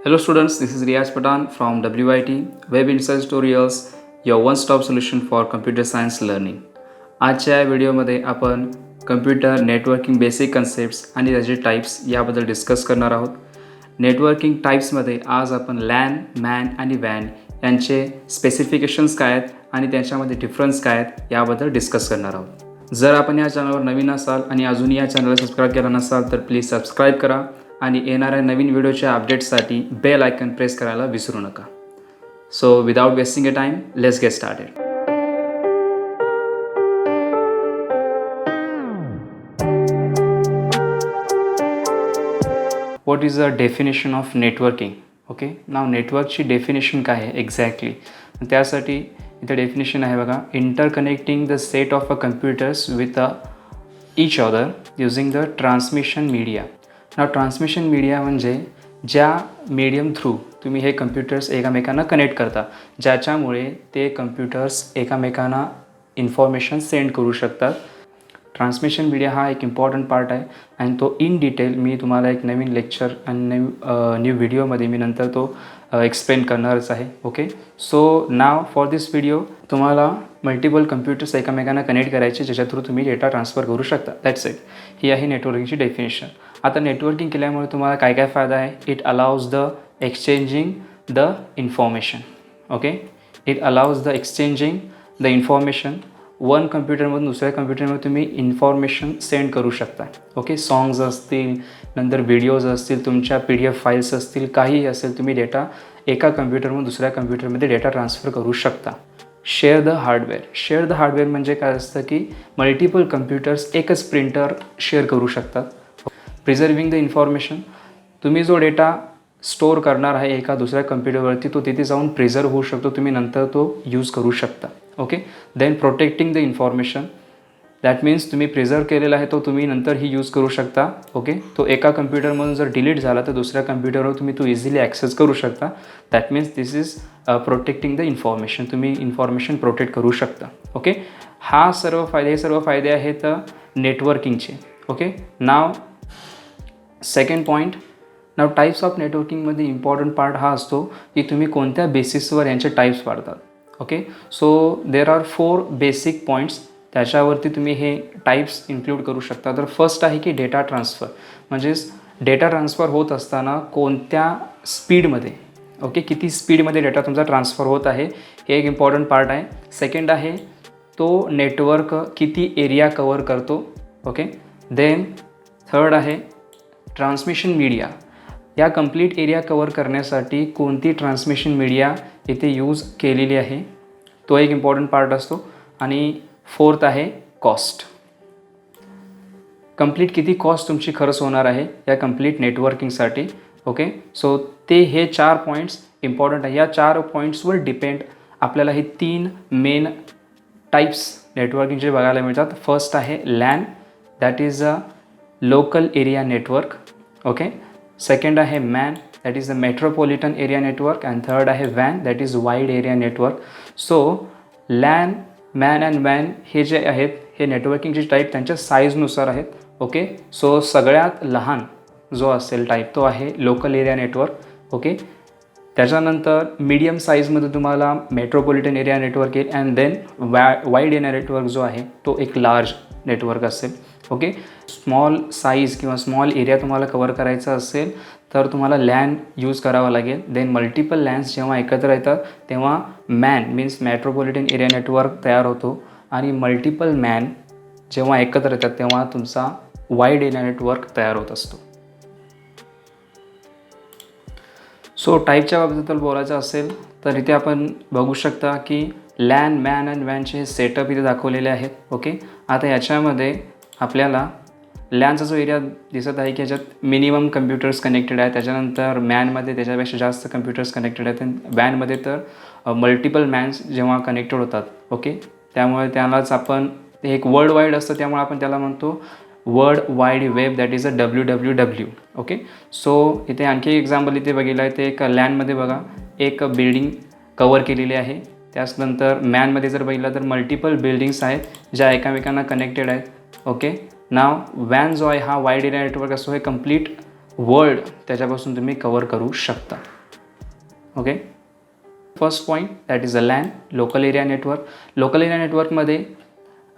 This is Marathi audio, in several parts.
Hello students, this is Riaz Patan from WIT Web Insight Tutorials, your one-stop solution for computer science learning. आजच्या या व्हिडिओमध्ये आपण कम्प्युटर नेटवर्किंग बेसिक कन्सेप्ट्स आणि त्याचे टाईप्स याबद्दल डिस्कस करणार आहोत. नेटवर्किंग टाईप्समध्ये आज आपण लॅन, मॅन आणि वॅन यांचे स्पेसिफिकेशन्स काय आहेत आणि त्यांच्यामध्ये डिफरन्स काय आहेत याबद्दल डिस्कस करणार आहोत. जर आपण या चॅनलवर नवीन असाल आणि अजूनही या चॅनलला सबस्क्राईब केला नसाल तर प्लीज सबस्क्राईब करा आणि येणाऱ्या नवीन व्हिडिओच्या अपडेट्ससाठी बेल आयकन प्रेस करायला विसरू नका. So without wasting a time, let's get started. What is the definition of networking? Okay, नाव नेटवर्कची डेफिनेशन काय आहे एक्झॅक्टली, त्यासाठी इथं डेफिनेशन आहे बघा. Interconnecting the set of a computers with each other using the transmission media. Now transmission media म्हणजे ज्या मीडियम थ्रू तुम्ही हे कम्प्युटर्स एकामेकांना कनेक्ट करता, ज्याच्यामुळे ते कम्प्युटर्स एकामेकांना इन्फॉर्मेशन सेंड करू शकतात. ट्रान्समिशन मीडिया हा एक इम्पॉर्टंट पार्ट आहे आणि तो इन डिटेल मी तुम्हाला एक नवीन लेक्चर आणि न्यू व्हिडिओमध्ये मी नंतर तो एक्सप्लेन करणारच आहे. Okay, so now for this video तुम्हाला मल्टिपल कम्प्युटर्स एकामेकांना कनेक्ट करायचे ज्याच्या थ्रू तुम्ही डेटा ट्रान्सफर करू शकता. That's it. ही आहे नेटवर्किंगची डेफिनेशन. आता नेटवर्किंग केल्यामुळे तुम्हाला काय काय फायदा आहे? It allows the exchanging the information. Okay, it allows the exchanging the information. One कम्प्युटरमधून दुसऱ्या कम्प्युटरमध्ये तुम्ही इन्फॉर्मेशन सेंड करू शकता. ओके, सॉंग्स असतील, नंतर व्हिडिओज असतील, तुमच्या PDF फाईल्स असतील, काहीही असेल, तुम्ही डेटा एका कम्प्युटरमधून दुसऱ्या कम्प्युटरमध्ये डेटा ट्रान्सफर करू शकता. Share the hardware. Share the hardware म्हणजे काय असतं की मल्टिपल कम्प्युटर्स एकच प्रिंटर शेअर करू शकतात. Preserving the information. तुम्ही जो डेटा स्टोअर करणार आहे एका दुसऱ्या कम्प्युटरवरती, तो तिथे जाऊन प्रिझर्व होऊ शकतो, तुम्ही नंतर तो यूज करू शकता. Okay, then protecting the information. That means तुम्ही प्रिझर्व केलेला आहे तो तुम्ही नंतरही यूज करू शकता. ओके, तो एका कम्प्युटरमधून जर डिलीट झाला तर दुसऱ्या कम्प्युटरवर तुम्ही तो इझिली ॲक्सेस करू शकता. That means this is protecting the information. तुम्ही इन्फॉर्मेशन प्रोटेक्ट करू शकता. ओके, हे सर्व फायदे आहेत नेटवर्किंगचे. Okay, now second point. Now types of नेटवर्किंगमध्ये इम्पॉर्टंट पार्ट हा असतो की तुम्ही कोणत्या बेसिसवर यांचे टाईप्स पाडतात. Okay, so there are 4 basic points, त्याच्यावरती तुम्ही हे टाईप्स इन्क्लूड करू शकता. तर फर्स्ट आहे की डेटा ट्रान्सफर. म्हणजेच डेटा ट्रान्सफर होत असताना कोणत्या स्पीडमध्ये, ओके, किती स्पीडमध्ये डेटा तुमचा ट्रान्सफर होत आहे, हे एक इम्पॉर्टंट पार्ट आहे. सेकंड आहे तो नेटवर्क किती एरिया कवर करतो. ओके, देन थर्ड आहे ट्रान्समिशन मीडिया. या कंप्लीट एरिया कवर करण्यासाठी कोणती ट्रान्समिशन मीडिया इथे यूज केलेली आहे, तो एक इम्पॉर्टंट पार्ट असतो. आणि फोर्थ आहे कॉस्ट. कंप्लीट किती कॉस्ट तुमची खर्च होणार आहे या कंप्लीट नेटवर्किंगसाठी. ओके, सो हे 4 पॉईंट्स इम्पॉर्टंट आहे. या 4 पॉईंट्सवर डिपेंड आपल्याला हे 3 मेन टाईप्स नेटवर्किंगचे बघायला मिळतात. फर्स्ट आहे LAN, that is a local area network. Okay, second आहे MAN, that is the metropolitan area network. And third आहे वॅन, that is wide area network. So LAN, MAN and वॅन हे जे आहेत हे नेटवर्किंगचे टाईप त्यांच्या साईजनुसार आहेत. ओके, सो सगळ्यात लहान जो असेल टाईप तो आहे लोकल एरिया नेटवर्क. ओके, त्याच्यानंतर मीडियम साईजमध्ये तुम्हाला मेट्रोपॉलिटन एरिया नेटवर्क येईल. And then wide area network जो आहे तो एक लार्ज नेटवर्क असेल. ओके, स्मॉल साईज किंवा स्मॉल एरिया तुम्हाला कवर करायचा असेल तर तुम्हाला लॅन यूज करावा लागेल. देन मल्टिपल लॅन्स जेव्हा एकत्र येतात तेव्हा man means metropolitan area network तयार होतो. आणि मल्टिपल मॅन जेव्हा एकत्र येतात तेव्हा तुमचा वाईड एरिया नेटवर्क तयार होत असतो. सो टाईपच्या बाबतीत बोलायचं असेल तर इथे आपण बघू शकता की लॅन, मॅन अँड वॅनचे सेटअप इथे दाखवलेले आहेत. ओके, आता याच्यामध्ये आपल्याला लॅनचा जो एरिया दिसत आहे की याच्यात मिनिमम कम्प्युटर्स कनेक्टेड आहे. त्याच्यानंतर मॅनमध्ये त्याच्यापेक्षा जास्त कम्प्युटर्स कनेक्टेड आहेत. आणि वॅनमध्ये तर मल्टिपल मॅन्स जेव्हा कनेक्टेड होतात. ओके, त्यामुळे त्यालाच आपण एक वर्ल्ड वाईड असतं त्यामुळे आपण त्याला म्हणतो world wide web, that is a WWW. Okay, so इथे आणखी एक एक्झाम्पल इथे बघितलं आहे. ते एक लॅनमध्ये बघा एक बिल्डिंग कवर केलेली आहे. त्याचनंतर मॅनमध्ये जर बघितलं तर मल्टिपल बिल्डिंग्स आहेत ज्या एकामेकांना कनेक्टेड आहेत. ओके, नाव वॅन जो आहे हा वाईड एरिया नेटवर्क असतो. हे कंप्लीट वर्ल्ड त्याच्यापासून तुम्ही कवर करू शकता. Okay, first point that is a LAN, local area network. Local area नेटवर्कमध्ये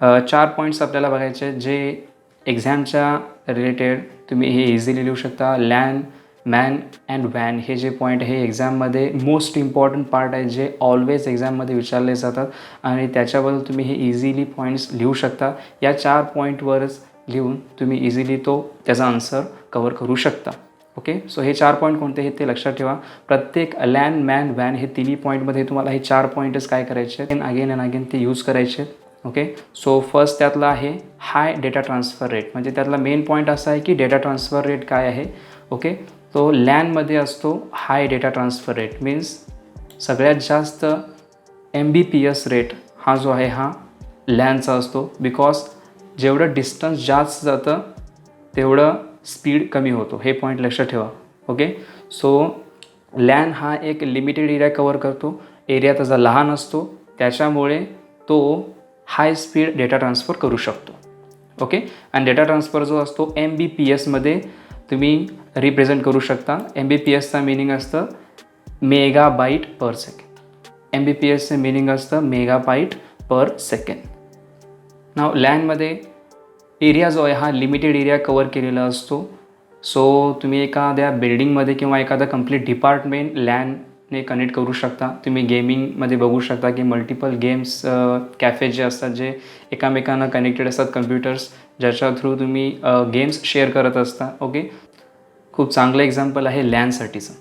4 पॉईंट्स आपल्याला बघायचे आहेत जे एक्झामच्या रिलेटेड तुम्ही हे इझिली लिहू शकता. लॅन, मॅन अँड वॅन हे जे पॉईंट हे एक्झाममध्ये मोस्ट इम्पॉर्टंट पार्ट आहे, जे ऑलवेज एक्झाममध्ये विचारले जातात आणि त्याच्याबद्दल तुम्ही हे इझिली पॉईंट्स लिहू शकता. या 4 पॉईंटवरच लिहून तुम्ही इझिली त्याचा आन्सर कवर करू शकता. ओके, सो हे 4 पॉईंट कोणते आहेत ते लक्षात ठेवा. प्रत्येक लॅन, मॅन, वॅन हे तिन्ही पॉईंटमध्ये तुम्हाला हे 4 पॉईंटच काय करायचे आहेत, अगेन अँड अगेन ते यूज करायचे आहेत. ओके, सो फर्स्ट त्यातला आहे हाय डेटा ट्रान्सफर रेट. म्हणजे त्यातला मेन पॉईंट असा आहे की डेटा ट्रान्सफर रेट काय आहे. ओके, तो लॅनमध्ये असतो हाय डेटा ट्रान्सफर रेट, मीन्स सगळ्यात जास्त MBPS रेट हा जो आहे हा लॅनचा असतो. बिकॉज जेवढं डिस्टन्स जास्त जातं तेवढं स्पीड कमी होतो. हे पॉईंट लक्षात ठेवा. ओके, सो लॅन हा एक लिमिटेड एरिया कवर करतो. एरिया त्याचा लहान असतो, त्याच्यामुळे तो हाय स्पीड डेटा ट्रान्सफर करू शकतो. ओके, आणि डेटा ट्रान्सफर जो असतो MBPSमध्ये तुम्ही रिप्रेझेंट करू शकता. MBPSचा मिनिंग असतं मेगाबाईट पर सेकंड. MBPSचं मिनिंग असतं मेगाबाईट पर सेकंड. नाव लॅनमध्ये एरिया जो आहे हा लिमिटेड एरिया कवर केलेला असतो. सो तुम्ही एखाद्या बिल्डिंगमध्ये किंवा एखादा कंप्लीट डिपार्टमेंट लॅनने कनेक्ट करू शकता. तुम्ही गेमिंगमध्ये बघू शकता की मल्टिपल गेम्स कॅफे जे असतात जे एकामेकांना कनेक्टेड असतात कम्प्युटर्स, ज्याच्या थ्रू तुम्ही गेम्स शेअर करत असता. ओके, खूप चांगलं एक्झाम्पल आहे लॅनसाठीचं.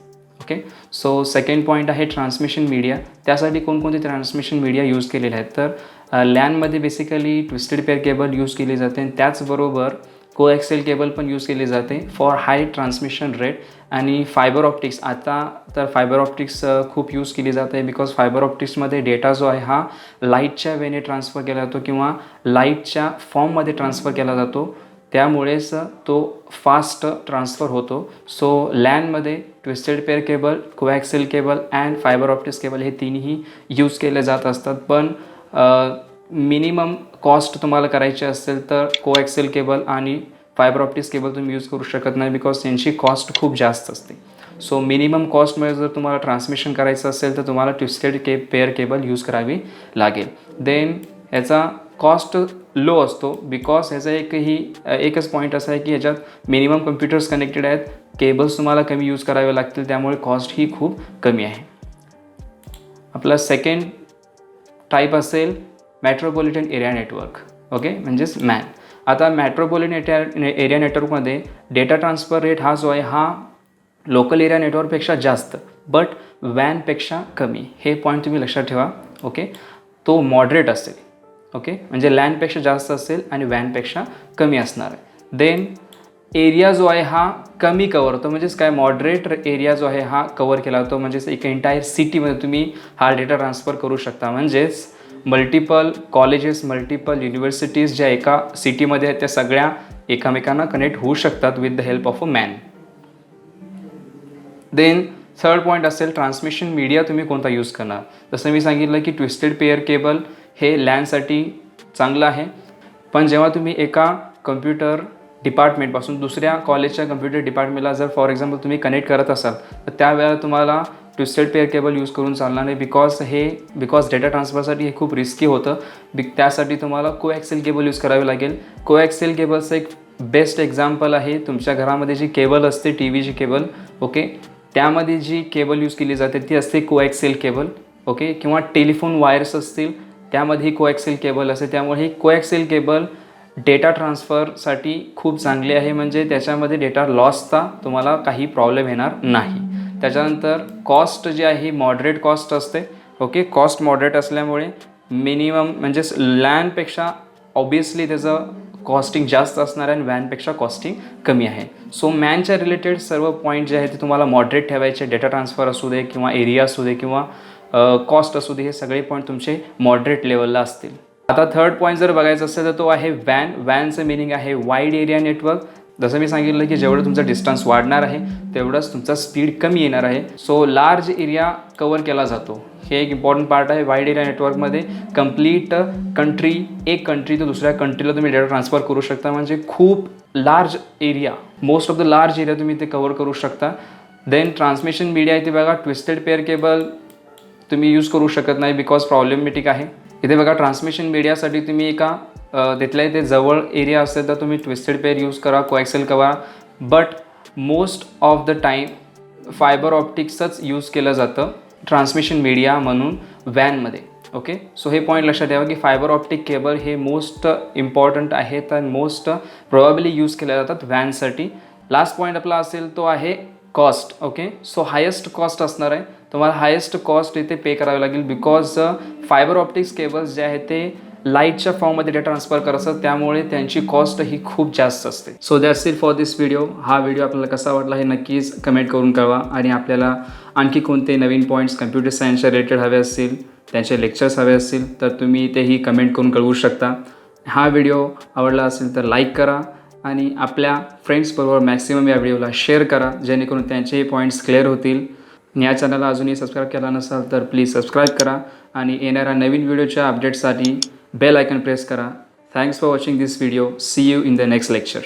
ओके, सो सेकंड पॉईंट आहे ट्रान्समिशन मीडिया. त्यासाठी कोणकोणते ट्रान्समिशन मीडिया यूज केलेले आहेत, तर लॅनमध्ये basically twisted pair cable use केली जाते आणि त्याचबरोबर कोएक्सेल केबल पण यूज केली जाते फॉर हाय ट्रान्समिशन रेट. आणि फायबर ऑप्टिक्स, आता तर फायबर ऑप्टिक्स खूप यूज केली जाते बिकॉज फायबर ऑप्टिक्समध्ये डेटा जो आहे हा लाईटच्या वेने ट्रान्सफर केला जातो किंवा लाईटच्या फॉर्ममध्ये ट्रान्सफर केला जातो, त्यामुळेच तो फास्ट ट्रान्सफर होतो. सो लॅनमध्ये twisted pair cable, coaxial cable and fibre optics cable हे तिन्ही यूज केले जात असतात. पण मिनिमम कॉस्ट तुम्हाला करायची असेल तर कोॲक्सेल केबल आणि फायबर ऑप्टिक्स केबल तुम्ही यूज करू शकत नाही बिकॉज त्यांची कॉस्ट खूप जास्त असते. सो मिनिमम कॉस्टमध्ये जर तुम्हाला ट्रान्समिशन करायचं असेल तर तुम्हाला ट्विस्टेड पेअर केबल यूज करावी लागेल. देन याचा कॉस्ट लो असतो बिकॉज ह्याचा एकच पॉईंट असा आहे की ह्याच्यात मिनिमम कम्प्युटर्स कनेक्टेड आहेत, केबल्स तुम्हाला कमी यूज करावे लागतील, त्यामुळे कॉस्ट ही खूप कमी आहे. आपला सेकंड टाईप असेल मेट्रोपॉलिटन एरिया नेटवर्क. ओके, म्हणजेच मॅन. आता मेट्रोपॉलिटन एरिया नेटवर्कमध्ये डेटा ट्रान्सफर रेट हा जो आहे हा लोकल एरिया नेटवर्कपेक्षा जास्त बट वॅनपेक्षा कमी. हे पॉईंट तुम्ही लक्षात ठेवा. ओके, तो मॉडरेट असेल. ओके, म्हणजे लॅनपेक्षा जास्त असेल आणि वॅनपेक्षा कमी असणार आहे. देन एरिया जो आहे हा कमी कवर होतो, म्हणजेच काय मॉडरेट एरिया जो आहे हा कवर केला जातो. म्हणजेच एक एंटायर सिटीमध्ये तुम्ही हा डेटा ट्रान्सफर करू शकता. म्हणजेच मल्टिपल कॉलेजेस, मल्टिपल युनिव्हर्सिटीज ज्या एका सिटीमध्ये आहेत त्या सगळ्या एकामेकांना कनेक्ट होऊ शकतात with the help of a MAN. Then third point असेल ट्रान्समिशन मीडिया तुम्ही कोणता यूज करणार. जसं मी सांगितलं की ट्विस्टेड पेअर केबल हे लॅनसाठी चांगलं आहे, पण जेव्हा तुम्ही एका कम्प्युटर डिपार्टमेंटपासून दुसऱ्या कॉलेजच्या कम्प्युटर डिपार्टमेंटला जर फॉर एक्झाम्पल तुम्ही कनेक्ट करत असाल तर त्यावेळेला तुम्हाला ट्विस्टेड पेअर केबल यूज करून चालणार नाही बिकॉज डेटा ट्रान्सफरसाठी हे खूप रिस्की होतं. त्यासाठी तुम्हाला कोॲक्सेल केबल यूज करावे लागेल. कोॲक्सेल केबलचं एक बेस्ट एक्झाम्पल आहे तुमच्या घरामध्ये जी केबल असते TVची केबल. ओके, त्यामध्ये जी केबल यूज केली जाते ती असते कोॲक्सेल केबल. ओके, किंवा टेलिफोन वायर्स असतील त्यामध्ये कोॲक्सेल केबल असते. त्यामुळे ही कोॲक्सेल केबल डेटा ट्रान्सफरसाठी खूप चांगली आहे, म्हणजे त्याच्यामध्ये डेटा लॉसचा तुम्हाला काही प्रॉब्लेम येणार नाही. त्याच्यानंतर कॉस्ट जी आहे ही मॉडरेट कॉस्ट असते. ओके, कॉस्ट मॉडरेट असल्यामुळे मिनिमम म्हणजेच लॅनपेक्षा ऑब्वियसली त्याचं कॉस्टिंग जास्त असणार आहे आणि वॅनपेक्षा कॉस्टिंग कमी आहे. सो मॅनच्या रिलेटेड सर्व पॉईंट जे आहे ते तुम्हाला मॉडरेट ठेवायचे. डेटा ट्रान्सफर असू दे किंवा एरिया असू दे किंवा कॉस्ट असू दे, हे सगळे पॉईंट तुमचे मॉडरेट लेवलला असतील. आता थर्ड पॉईंट जर बघायचं असेल तर तो आहे वॅन. वॅनचं मिनिंग आहे वाईड एरिया नेटवर्क. जसं मी सांगितलं की जेवढं तुमचा डिस्टन्स वाढणार आहे तेवढंच तुमचा स्पीड कमी येणार आहे. सो लार्ज एरिया कवर केला जातो हे एक इम्पॉर्टंट पार्ट आहे. वाईड एरिया नेटवर्कमध्ये कंप्लीट एक कंट्री तो दुसऱ्या कंट्रीला तुम्ही डेटा ट्रान्सफर करू शकता. म्हणजे खूप large area, most of the large area तुम्ही ते कव्हर करू शकता. देन ट्रान्समिशन मीडिया इथे बघा, ट्विस्टेड पेअर केबल तुम्ही यूज करू शकत नाही बिकॉज प्रॉब्लेमॅटिक आहे. इथे बघा ट्रान्समिशन मीडियासाठी तुम्ही एका तिथल्या इथे जवळ एरिया असेल तर तुम्ही ट्विस्टेड पेअर यूज करा, कोएक्सेल करा. But most of the time fibre ऑप्टिक्सच यूज केलं जातं ट्रान्समिशन मीडिया म्हणून वॅनमध्ये. ओके, सो हे पॉईंट लक्षात ठेवा की फायबर ऑप्टिक केबल हे मोस्ट इम्पॉर्टंट आहेत आणि मोस्ट प्रोबॅबली यूज केल्या जातात वॅनसाठी. लास्ट पॉईंट आपला असेल तो आहे cost. Okay, so highest cost असणार आहे, तुम्हाला हायेस्ट कॉस्ट इथे पे करावी लागेल बिकॉज फायबर ऑप्टिक्स केबल्स जे आहेत ते लाईटच्या फॉर्ममध्ये डेटा ट्रान्सफर करत असतात, त्यामुळे त्यांची कॉस्ट ही खूप जास्त असते. So that's it for this video. हा व्हिडिओ आपल्याला कसा वाटला हे नक्कीच कमेंट करून कळवा. आणि आपल्याला आणखी कोणते नवीन पॉईंट्स कम्प्युटर सायन्सच्या रिलेटेड हवे असतील, त्यांचे लेक्चर्स हवे असतील तर तुम्ही तेही कमेंट करून कळवू शकता. हा व्हिडिओ आवडला असेल तर लाईक करा आणि आपल्या फ्रेंड्सबरोबर मॅक्सिमम या व्हिडिओला शेअर करा, जेणेकरून त्यांचेही पॉईंट्स क्लिअर होतील. या चॅनलला अजूनही सबस्क्राईब केला नसाल तर प्लीज सबस्क्राईब करा आणि येणाऱ्या नवीन व्हिडिओच्या अपडेटसाठी बेल आयकन प्रेस करा. Thanks for watching this video. See you in the next lecture.